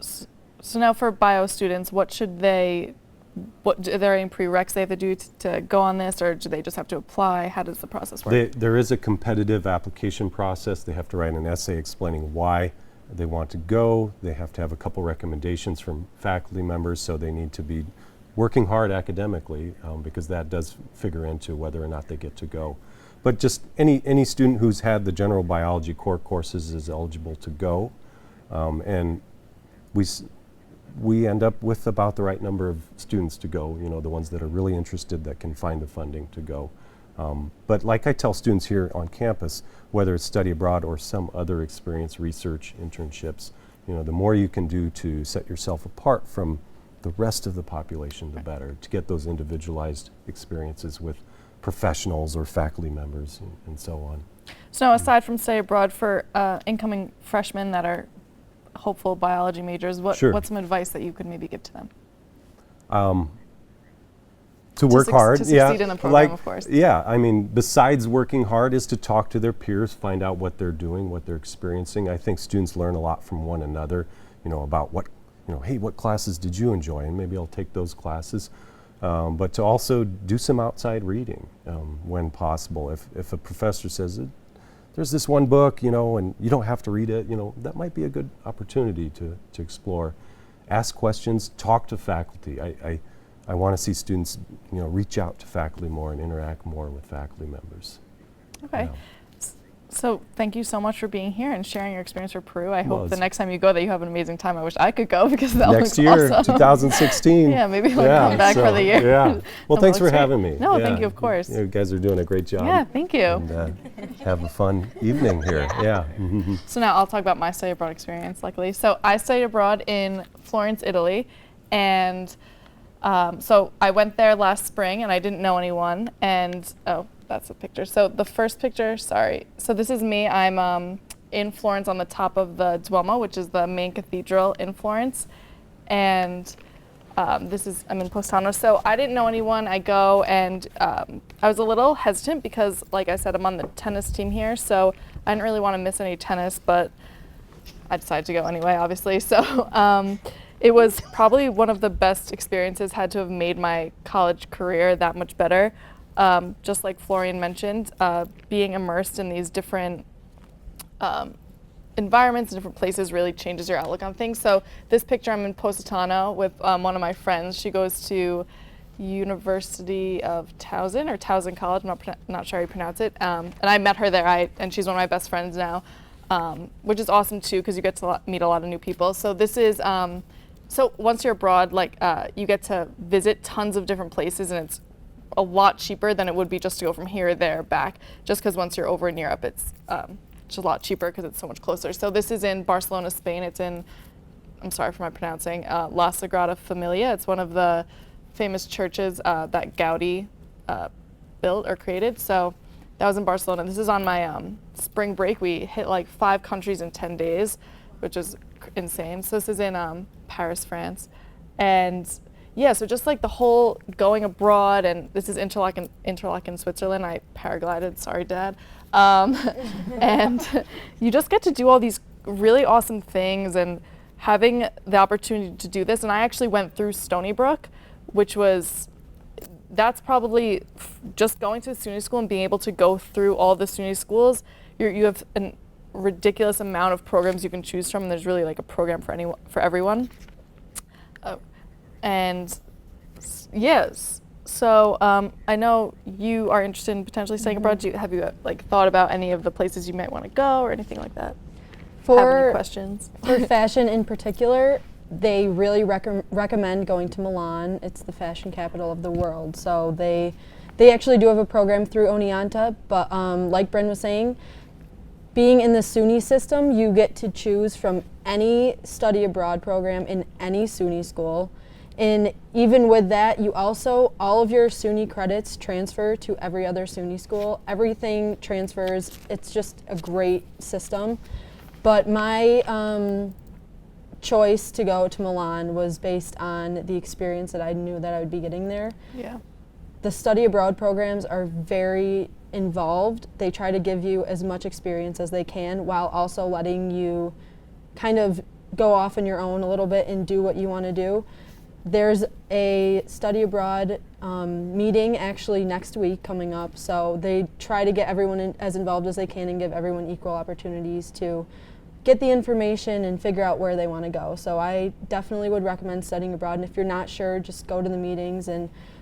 So now for bio students, are there any prereqs they have to do to go on this, or do they just have to apply? How does the process work? There is a competitive application process. They have to write an essay explaining why they want to go. They have to have a couple recommendations from faculty members, so they need to be working hard academically because that does figure into whether or not they get to go. But just any student who's had the general biology core courses is eligible to go. And we end up with about the right number of students to go, the ones that are really interested that can find the funding to go. But like I tell students here on campus, whether it's study abroad or some other experience, research, internships, the more you can do to set yourself apart from the rest of the population, the better, to get those individualized experiences with professionals or faculty members and so on. So now, aside from study abroad, for incoming freshmen that are hopeful biology majors, what's some advice that you could maybe give to them? To work hard, to succeed in the program, of course. Yeah, I mean, besides working hard is to talk to their peers, find out what they're doing, what they're experiencing. I think students learn a lot from one another, about hey, what classes did you enjoy? And maybe I'll take those classes. But to also do some outside reading when possible. If a professor says, there's this one book, and you don't have to read it, that might be a good opportunity to explore. Ask questions, talk to faculty. I want to see students, reach out to faculty more and interact more with faculty members. Okay. So thank you so much for being here and sharing your experience for Peru. I hope the next time you go that you have an amazing time. I wish I could go because that looks awesome. Next year, 2016. Yeah, maybe we'll come back for the year. Yeah. Well, thanks for having me. No, thank you, of course. You guys are doing a great job. Yeah, thank you. And have a fun evening here. Yeah. So now I'll talk about my study abroad experience, luckily. So I studied abroad in Florence, Italy, and so I went there last spring and I didn't know anyone, and that's a picture. So the first picture, sorry. So this is me. I'm in Florence on the top of the Duomo, which is the main cathedral in Florence. And I'm in Postano. So I didn't know anyone. I go and I was a little hesitant because, like I said, I'm on the tennis team here. So I didn't really want to miss any tennis, but I decided to go anyway, obviously. So it was probably one of the best experiences, had to have made my college career that much better. Just like Florian mentioned, being immersed in these different environments and different places really changes your outlook on things. So this picture, I'm in Positano with one of my friends. She goes to University of Towson, or Towson College, I'm not sure how you pronounce it. And I met her there, and she's one of my best friends now, which is awesome too, because you get to meet a lot of new people. So this is, so once you're abroad, you get to visit tons of different places, and it's a lot cheaper than it would be just to go from here, there, back, just because once you're over in Europe, it's just a lot cheaper because it's so much closer. So this is in Barcelona, Spain. It's in, I'm sorry for my pronouncing, La Sagrada Familia. It's one of the famous churches that Gaudi built or created. So that was in Barcelona. This is on my spring break. We hit like 5 countries in 10 days. which is insane. So this is in Paris, France. And yeah, so just like the whole going abroad, and this is Interlaken, Switzerland. I paraglided, sorry, Dad. And you just get to do all these really awesome things and having the opportunity to do this. And I actually went through Stony Brook, which was, that's probably just going to a SUNY school and being able to go through all the SUNY schools. You have a ridiculous amount of programs you can choose from, and there's really like a program for everyone. And yes, so I know you are interested in potentially staying abroad. Have you like thought about any of the places you might want to go or anything like that? Have any questions? For fashion in particular, they really recommend going to Milan. It's the fashion capital of the world. So they actually do have a program through Oneonta, but like Bryn was saying, being in the SUNY system, you get to choose from any study abroad program in any SUNY school. And even with that, you also, all of your SUNY credits transfer to every other SUNY school. Everything transfers. It's just a great system. But my choice to go to Milan was based on the experience that I knew that I would be getting there. Yeah. The study abroad programs are very involved. They try to give you as much experience as they can while also letting you kind of go off on your own a little bit and do what you want to do. There's a study abroad meeting actually next week coming up, so they try to get everyone as involved as they can and give everyone equal opportunities to get the information and figure out where they want to go. So I definitely would recommend studying abroad, and if you're not sure, just go to the meetings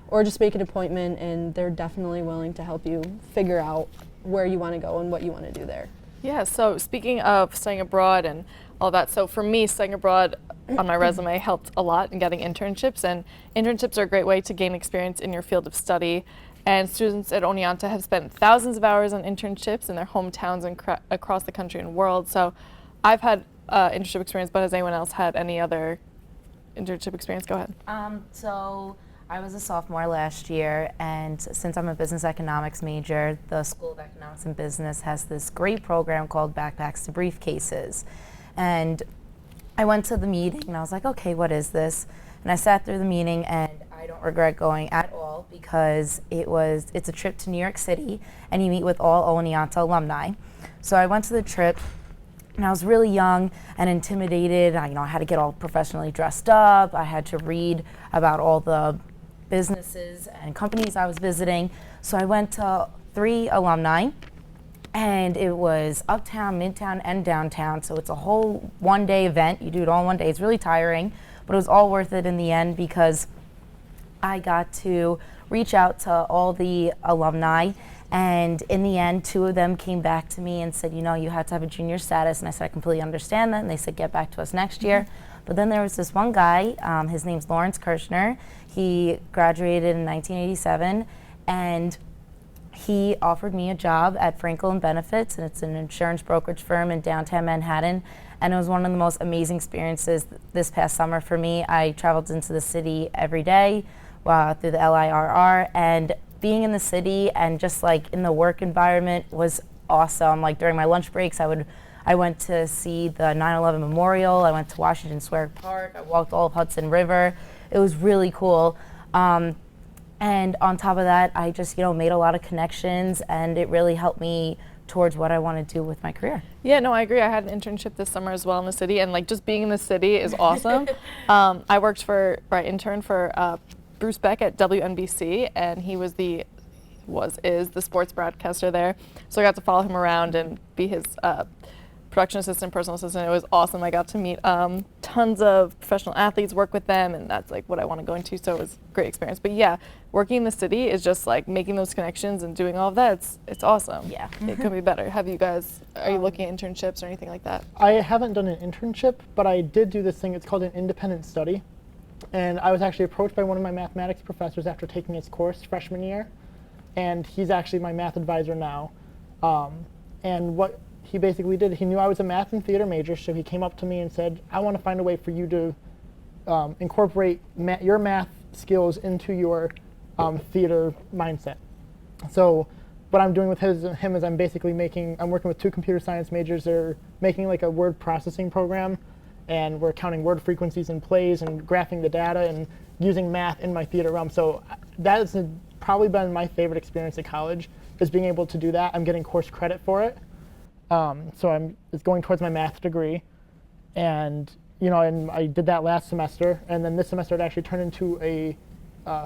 or just make an appointment, and they're definitely willing to help you figure out where you want to go and what you want to do there. Yeah, so speaking of studying abroad and all that, so for me, studying abroad on my resume helped a lot in getting internships, and internships are a great way to gain experience in your field of study. And students at Oneonta have spent thousands of hours on internships in their hometowns and across the country and world. So I've had internship experience, but has anyone else had any other internship experience? Go ahead. So I was a sophomore last year, and since I'm a business economics major, the School of Economics and Business has this great program called Backpacks to Briefcases. And I went to the meeting and I was like, okay, what is this? And I sat through the meeting, and I don't regret going at all because it's a trip to New York City, and you meet with all Oneonta alumni. So I went to the trip, and I was really young and intimidated. I had to get all professionally dressed up. I had to read about all the businesses and companies I was visiting. So I went to 3 alumni, and it was uptown, midtown, and downtown. So it's a whole one-day event. You do it all in one day. It's really tiring, but it was all worth it in the end because I got to reach out to all the alumni, and in the end, 2 of them came back to me and said, you had to have a junior status. And I said, I completely understand that. And they said, get back to us next year. But then there was this one guy, his name's Lawrence Kirshner. He graduated in 1987, and he offered me a job at Franklin Benefits, and it's an insurance brokerage firm in downtown Manhattan. And it was one of the most amazing experiences this past summer for me. I traveled into the city every day through the LIRR, and being in the city and just like in the work environment was awesome. Like during my lunch breaks, I went to see the 9/11 Memorial. I went to Washington Square Park. I walked all of Hudson River. It was really cool. And on top of that, I just made a lot of connections, and it really helped me towards what I want to do with my career. Yeah, no, I agree. I had an internship this summer as well in the city, and like just being in the city is awesome. I interned for Bruce Beck at WNBC, and he is the sports broadcaster there. So I got to follow him around and be his production assistant, personal assistant. It was awesome. I got to meet tons of professional athletes, work with them, and that's like what I want to go into. So it was a great experience. But yeah, working in the city is just like making those connections and doing all of that. It's awesome. Yeah. It could be better. Are you looking at internships or anything like that? I haven't done an internship, but I did do this thing. It's called an independent study. And I was actually approached by one of my mathematics professors after taking his course freshman year. And he's actually my math advisor now. And what he basically did, he knew I was a math and theater major, so he came up to me and said, I want to find a way for you to incorporate your math skills into your theater mindset. So what I'm doing with him is I'm working with 2 computer science majors. They're making like a word processing program, and we're counting word frequencies in plays and graphing the data and using math in my theater realm. So that has probably been my favorite experience at college, is being able to do that. I'm getting course credit for it. So it's going towards my math degree. And and I did that last semester, and then this semester it actually turned into a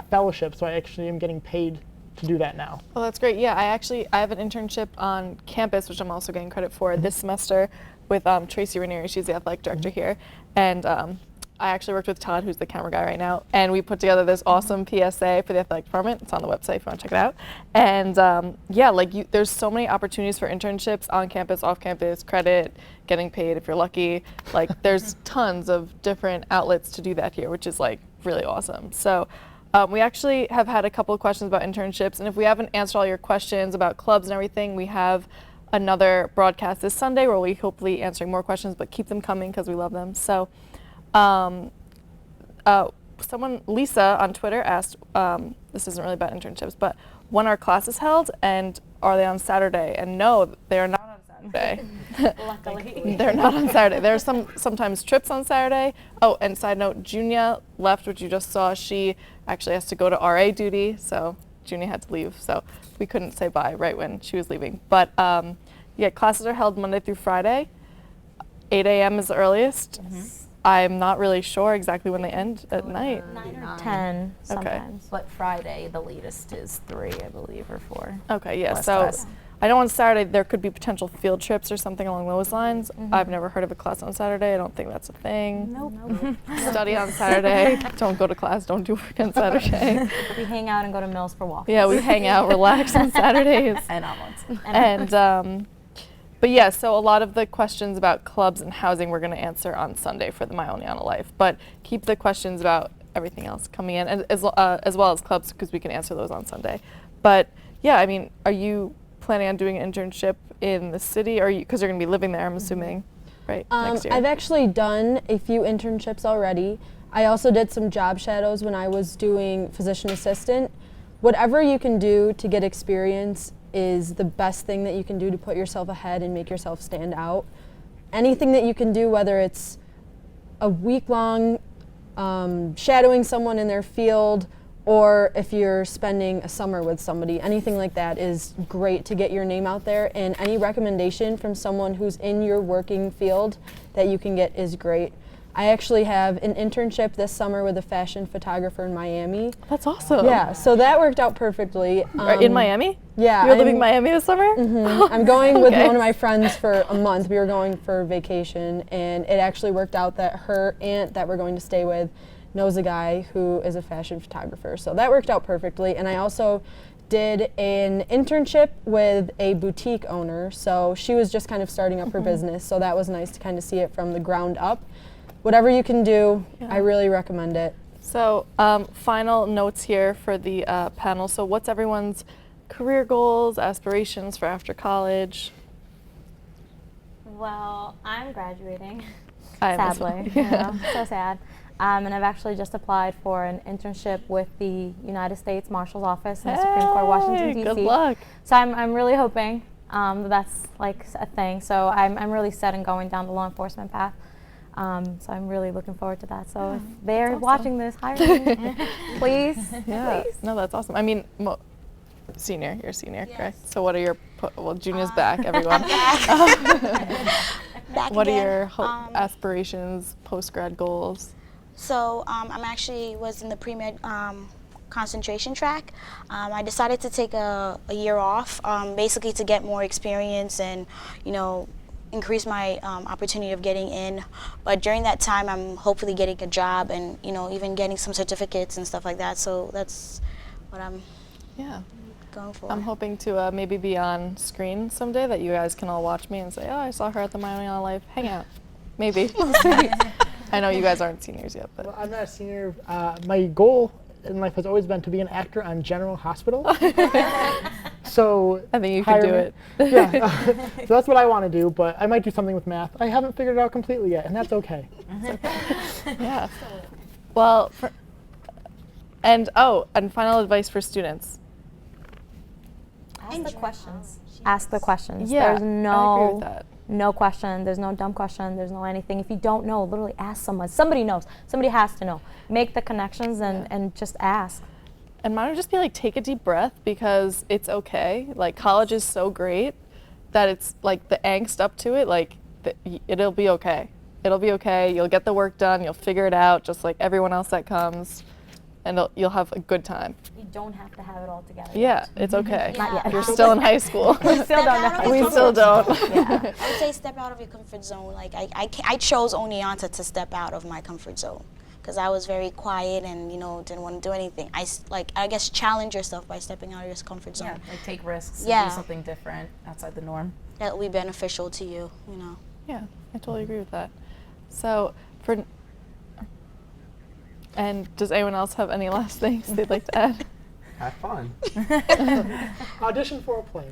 fellowship, so I actually am getting paid to do that now. Oh, that's great. Yeah, I have an internship on campus, which I'm also getting credit for this semester with Tracy Ranieri. She's the athletic director here. And I actually worked with Todd, who's the camera guy right now, and we put together this awesome PSA for the athletic department. It's on the website if you want to check it out. And there's so many opportunities for internships on campus, off campus, credit, getting paid if you're lucky. Like there's tons of different outlets to do that here, which is like really awesome. So we actually have had a couple of questions about internships, and if we haven't answered all your questions about clubs and everything, we have another broadcast this Sunday where we'll hopefully answering more questions, but keep them coming because we love them. So Lisa on Twitter asked, this isn't really about internships, but when are classes held and are they on Saturday? And no, they are not on Saturday. Luckily. They're not on Saturday. There are sometimes trips on Saturday. Oh, and side note, Junia left, which you just saw. She actually has to go to RA duty, so Junia had to leave. So we couldn't say bye right when she was leaving. But classes are held Monday through Friday. 8 a.m. is the earliest. I'm not really sure exactly when they end at night. 9 or 10 sometimes. But Friday, the latest is 3, I believe, or 4. Okay, yeah. Less So class. I know on Saturday there could be potential field trips or something along those lines. I've never heard of a class on Saturday. I don't think that's a thing. Nope. Study on Saturday. Don't go to class. Don't do work on Saturday. We hang out and go to Mills for walks. Yeah, we hang out, relax on Saturdays. And omelets. But yeah, so a lot of the questions about clubs and housing we're going to answer on Sunday for the My Oneonta Life. But keep the questions about everything else coming in, as well as clubs, because we can answer those on Sunday. But yeah, I mean, are you planning on doing an internship in the city, or because you're going to be living there, I'm assuming, right, next year? I've actually done a few internships already. I also did some job shadows when I was doing physician assistant. Whatever you can do to get experience is the best thing that you can do to put yourself ahead and make yourself stand out. Anything that you can do, whether it's a week-long shadowing someone in their field, or if you're spending a summer with somebody, anything like that is great to get your name out there, and any recommendation from someone who's in your working field that you can get is great. I actually have an internship this summer with a fashion photographer in Miami. That's awesome. Yeah, so that worked out perfectly. In Miami? Yeah. You're living in Miami this summer? I'm going with one of my friends for a month. We were going for vacation, and it actually worked out that her aunt that we're going to stay with knows a guy who is a fashion photographer. So that worked out perfectly. And I also did an internship with a boutique owner. So she was just kind of starting up her business. So that was nice to kind of see it from the ground up. Whatever you can do, I really recommend it. So final notes here for the panel. So what's everyone's career goals, aspirations for after college? Well, I'm graduating, I am as sadly. well. So sad. And I've actually just applied for an internship with the United States Marshal's Office in the Supreme Court, Washington, D.C. Good luck. So I'm really hoping that's like a thing. So I'm really set on going down the law enforcement path. So I'm really looking forward to that. So if they're watching this, hire me, please. Yeah. Please. No, that's awesome. I mean, senior, you're a senior, correct? So what are your, Junior's back, everyone. What are your aspirations, post-grad goals? So I'm actually was in the pre-med concentration track. I decided to take a year off, basically to get more experience and, increase my opportunity of getting in. But during that time, I'm hopefully getting a job and, even getting some certificates and stuff like that. So that's what I'm going for. I'm hoping to maybe be on screen someday that you guys can all watch me and say, oh, I saw her at the My Oneonta Life Hangout. Maybe. I know you guys aren't seniors yet, but. Well, I'm not a senior. My goal in life has always been to be an actor on General Hospital. So I think you can do it. Yeah. So that's what I want to do, but I might do something with math. I haven't figured it out completely yet, and that's okay. Yeah. Well, and final advice for students. Ask the questions. Ask the questions. Yeah, There's I agree with no that. no question. There's no dumb question. There's no anything. If you don't know, literally ask someone. Somebody knows. Somebody has to know. Make the connections and just ask. And mine would just be like, take a deep breath because it's okay. Like college is so great that it's like the angst up to it, like it'll be okay. It'll be okay. You'll get the work done. You'll figure it out just like everyone else that comes. And you'll have a good time. You don't have to have it all together. Yeah, it's okay. Not yet. You're still in high school. We still don't know. We still don't. I would say step out of your comfort zone. Like I chose Oneonta to step out of my comfort zone because I was very quiet and didn't want to do anything. I guess challenge yourself by stepping out of your comfort zone. Yeah, like take risks Yeah. and do something different outside the norm. That will be beneficial to you. Yeah, I totally agree with that. So and does anyone else have any last things they'd like to add? Have fun. Audition for a play.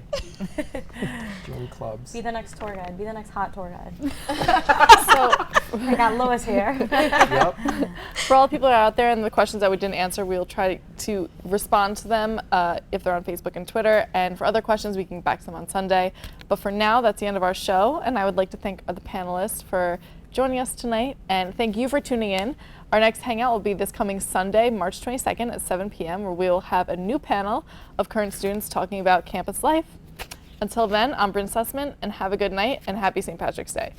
Join clubs. Be the next tour guide. Be the next hot tour guide. So I got Lois here. Yep. for all the people that are out there and the questions that we didn't answer, we'll try to respond to them if they're on Facebook and Twitter. And for other questions, we can get back to them on Sunday. But for now, that's the end of our show. And I would like to thank the panelists for joining us tonight. And thank you for tuning in. Our next hangout will be this coming Sunday, March 22nd at 7 p.m., where we will have a new panel of current students talking about campus life. Until then, I'm Bryn Sussman, and have a good night and happy St. Patrick's Day.